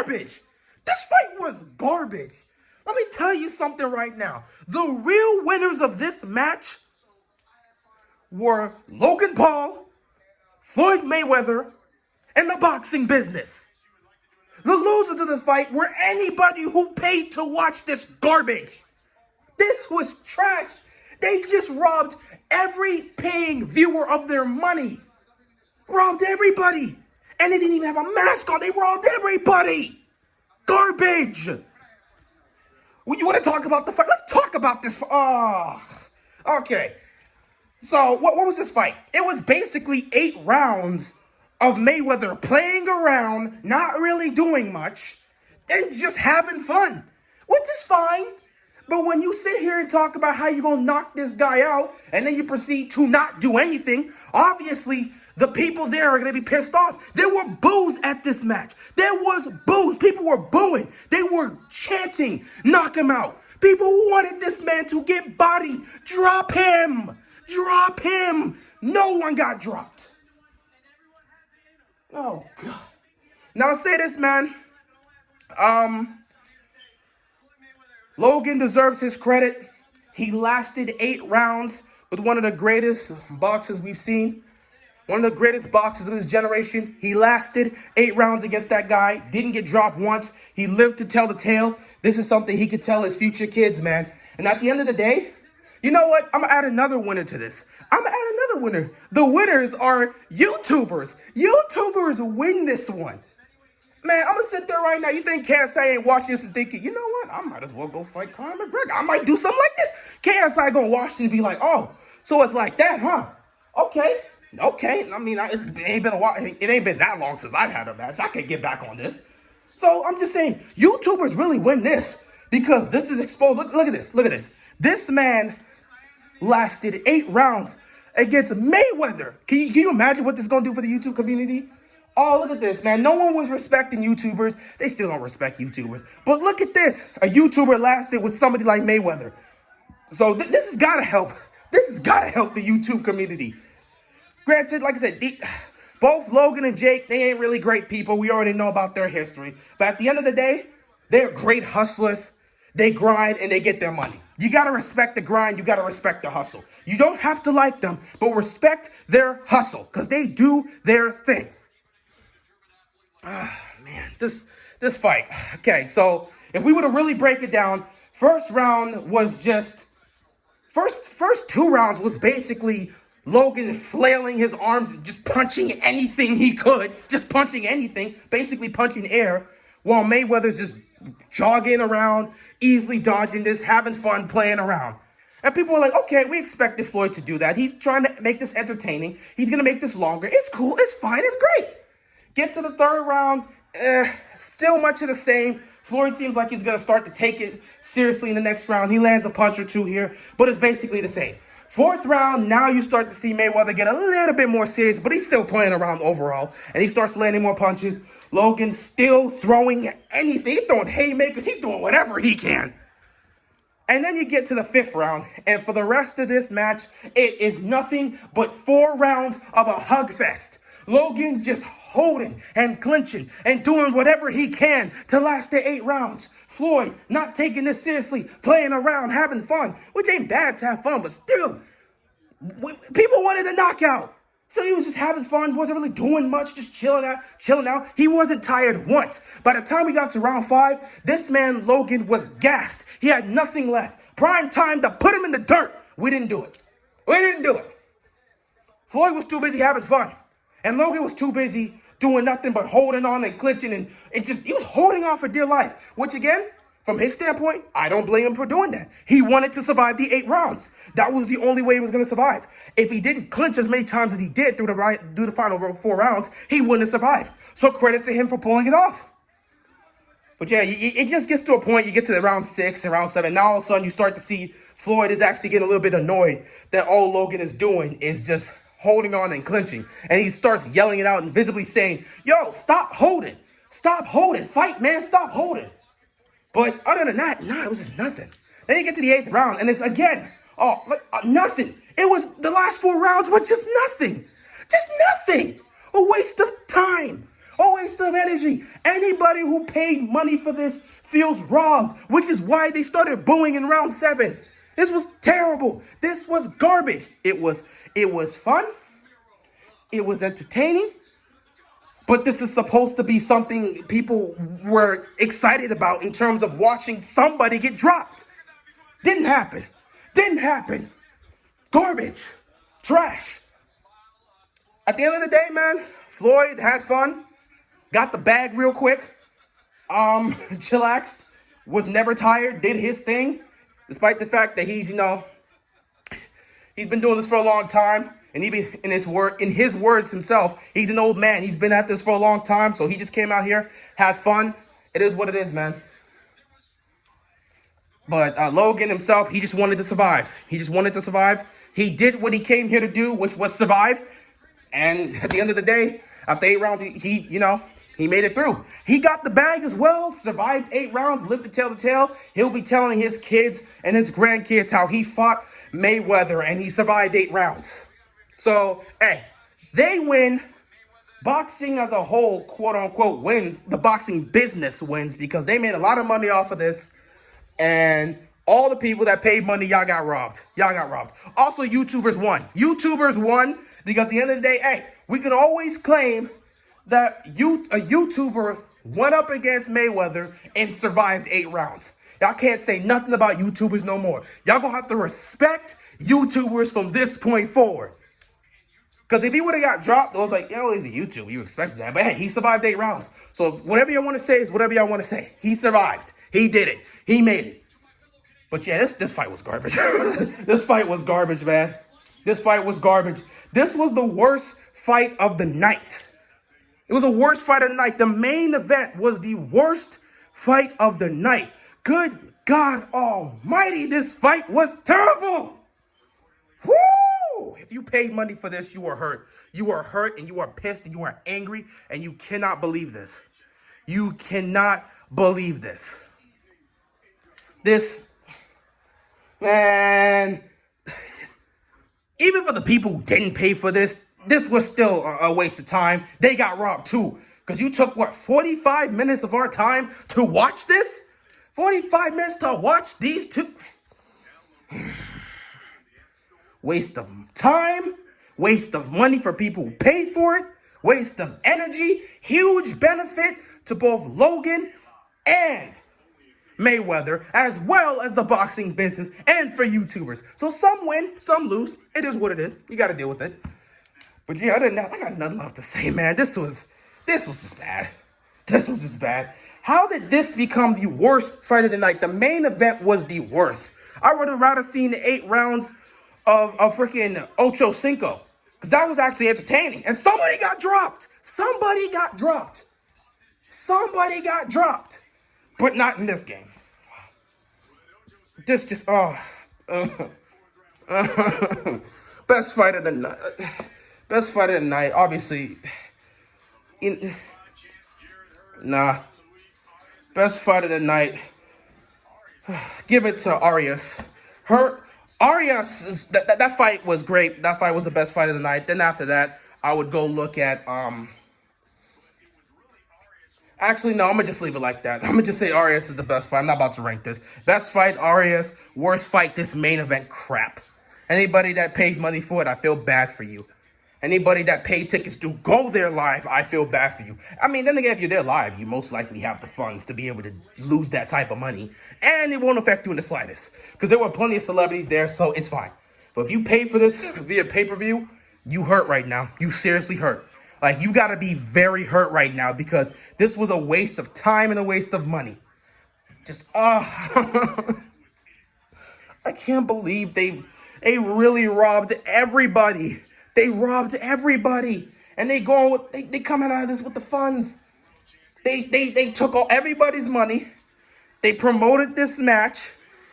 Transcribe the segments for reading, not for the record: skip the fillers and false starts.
garbage. This fight was garbage. Let me tell you something right now. The real winners of this match were Logan Paul, Floyd Mayweather, and the boxing business. The losers of this fight were anybody who paid to watch this garbage. This was trash. They just robbed every paying viewer of their money. Robbed everybody. And they didn't even have a mask on. They robbed everybody. Garbage. Well, you want to talk about the fight? Let's talk about this. Okay. So, what was this fight? It was basically 8 rounds of Mayweather playing around, not really doing much, and just having fun, which is fine. But when you sit here and talk about how you're going to knock this guy out, and then you proceed to not do anything, obviously, the people there are going to be pissed off. There were boos at this match. There was boos. People were booing. They were chanting, knock him out. People wanted this man to get bodied. Drop him. Drop him. No one got dropped. Oh, God. Now, I'll say this, man. Logan deserves his credit. He lasted 8 rounds with one of the greatest boxers we've seen. One of the greatest boxers of his generation. He lasted 8 rounds against that guy. Didn't get dropped once. He lived to tell the tale. This is something he could tell his future kids, man. And at the end of the day, you know what? I'm going to add another winner to this. I'm going to add another winner. The winners are YouTubers. YouTubers win this one. Man, I'm going to sit there right now. You think KSI ain't watching this and thinking, you know what? I might as well go fight Conor McGregor. I might do something like this. KSI going to watch this and be like, oh, so it's like that, huh? Okay. I mean, it ain't been a while. It ain't been that long since I've had a match. I can get back on this. So I'm just saying, YouTubers really win this because this is exposed. Look at this. Look at this. This man lasted 8 rounds against Mayweather. Can you imagine what this is going to do for the YouTube community? Oh, look at this, man. No one was respecting YouTubers. They still don't respect YouTubers. But look at this. A YouTuber lasted with somebody like Mayweather. So this has got to help. This has got to help the YouTube community. Granted, like I said, both Logan and Jake, they ain't really great people. We already know about their history. But at the end of the day, they're great hustlers. They grind and they get their money. You got to respect the grind. You got to respect the hustle. You don't have to like them, but respect their hustle because they do their thing. Man, this fight. Okay, so if we were to really break it down, first 2 rounds was basically Logan flailing his arms and just punching anything he could, just punching anything, basically punching air, while Mayweather's just jogging around, easily dodging this, having fun, playing around. And people were like, okay, we expected Floyd to do that. He's trying to make this entertaining. He's going to make this longer. It's cool. It's fine. It's great. Get to the 3rd round, still much of the same. Floyd seems like he's going to start to take it seriously in the next round. He lands a punch or 2 here, but it's basically the same. 4th round, now you start to see Mayweather get a little bit more serious, but he's still playing around overall, and he starts landing more punches. Logan still throwing anything. He's throwing haymakers. He's doing whatever he can. And then you get to the 5th round, and for the rest of this match, it is nothing but 4 rounds of a hug fest. Logan just holding and clinching and doing whatever he can to last the 8 rounds. Floyd not taking this seriously, playing around, having fun, which ain't bad to have fun, but still, people wanted a knockout. So he was just having fun, wasn't really doing much, just chilling out. He wasn't tired once. By the time we got to round 5, this man, Logan, was gassed. He had nothing left. Prime time to put him in the dirt. We didn't do it. Floyd was too busy having fun. And Logan was too busy doing nothing but holding on and clinching and he was holding on for dear life. Which again, from his standpoint, I don't blame him for doing that. He wanted to survive the 8 rounds. That was the only way he was going to survive. If he didn't clinch as many times as he did through the final 4 rounds, he wouldn't have survived. So credit to him for pulling it off. But yeah, it just gets to a point, you get to round 6 and round 7. Now all of a sudden you start to see Floyd is actually getting a little bit annoyed that all Logan is doing is just holding on and clinching. And he starts yelling it out and visibly saying, yo, stop holding. Stop holding. Fight, man. Stop holding. But other than that, it was just nothing. Then you get to the 8th round, and it's again, nothing. It was the last 4 rounds were just nothing. Just nothing. A waste of time. A waste of energy. Anybody who paid money for this feels robbed, which is why they started booing in round 7. This was terrible. This was garbage. It was fun. It was entertaining. But this is supposed to be something people were excited about in terms of watching somebody get dropped. Didn't happen. Didn't happen. Garbage. Trash. At the end of the day, man, Floyd had fun. Got the bag real quick. Chillaxed. Was never tired. Did his thing. Despite the fact that he's been doing this for a long time. And even in his words himself, he's an old man. He's been at this for a long time. So he just came out here, had fun. It is what it is, man. But Logan himself, he just wanted to survive. He just wanted to survive. He did what he came here to do, which was survive. And at the end of the day, after 8 rounds, he made it through. He got the bag as well, survived 8 rounds, lived to tell the tale. He'll be telling his kids and his grandkids how he fought Mayweather and he survived 8 rounds. So, hey, they win. Boxing as a whole, quote unquote, wins. The boxing business wins because they made a lot of money off of this. And all the people that paid money, y'all got robbed. Y'all got robbed. Also, YouTubers won. YouTubers won because at the end of the day, hey, we can always claim that a YouTuber went up against Mayweather and survived 8 rounds. Y'all can't say nothing about YouTubers no more. Y'all gonna have to respect YouTubers from this point forward. Because if he would have got dropped, I was like, yo, he's a YouTuber. You expected that. But hey, he survived 8 rounds. So whatever you want to say is whatever y'all want to say. He survived. He did it. He made it. But yeah, this fight was garbage. This fight was garbage, man. This fight was garbage. This was the worst fight of the night. It was the worst fight of the night. The main event was the worst fight of the night. Good God Almighty, this fight was terrible. Woo! If you paid money for this, you are hurt. You are hurt and you are pissed and you are angry and you cannot believe this. You cannot believe this. This, man, even for the people who didn't pay for this, this was still a waste of time. They got robbed too. Because you took, 45 minutes of our time to watch this? 45 minutes to watch these two? Waste of time, waste of money for people who paid for it, waste of energy, huge benefit to both Logan and Mayweather, as well as the boxing business and for YouTubers. So some win, some lose. It is what it is. You got to deal with it. But yeah, I got nothing left to say, man. This was just bad. This was just bad. How did this become the worst fight of the night? The main event was the worst. I would have rather seen the 8 rounds of freaking Ocho Cinco. Because that was actually entertaining. And somebody got dropped. Somebody got dropped. Somebody got dropped. But not in this game. This just, best fight of the night. Best fight of the night, obviously. Best fight of the night. Give it to Arias. Arias, that fight was great. That fight was the best fight of the night. Then after that, I would go look at, actually, no, I'm going to just leave it like that. I'm going to just say Arias is the best fight. I'm not about to rank this. Best fight, Arias. Worst fight, this main event crap. Anybody that paid money for it, I feel bad for you. Anybody that paid tickets to go there live, I feel bad for you. I mean, then again, if you're there live, you most likely have the funds to be able to lose that type of money. And it won't affect you in the slightest. Because there were plenty of celebrities there, so it's fine. But if you paid for this via pay-per-view, you hurt right now. You seriously hurt. Like, you got to be very hurt right now because this was a waste of time and a waste of money. Just, I can't believe they really robbed everybody. They robbed everybody. And they coming out of this with the funds. They took all everybody's money. They promoted this match.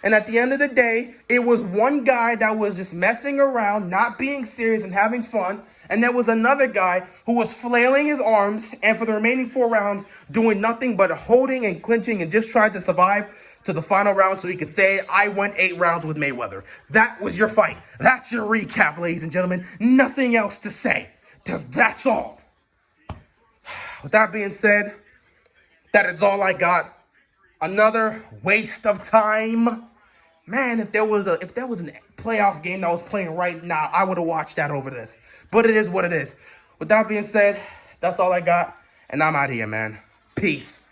And at the end of the day, it was one guy that was just messing around, not being serious and having fun. And there was another guy who was flailing his arms and for the remaining 4 rounds doing nothing but holding and clinching and just tried to survive to the final round so he could say, I went 8 rounds with Mayweather. That was your fight. That's your recap, ladies and gentlemen. Nothing else to say. Just that's all. With that being said, that is all I got. Another waste of time. Man, if there was a playoff game that was playing right now, I would have watched that over this. But it is what it is. With that being said, that's all I got. And I'm out of here, man. Peace.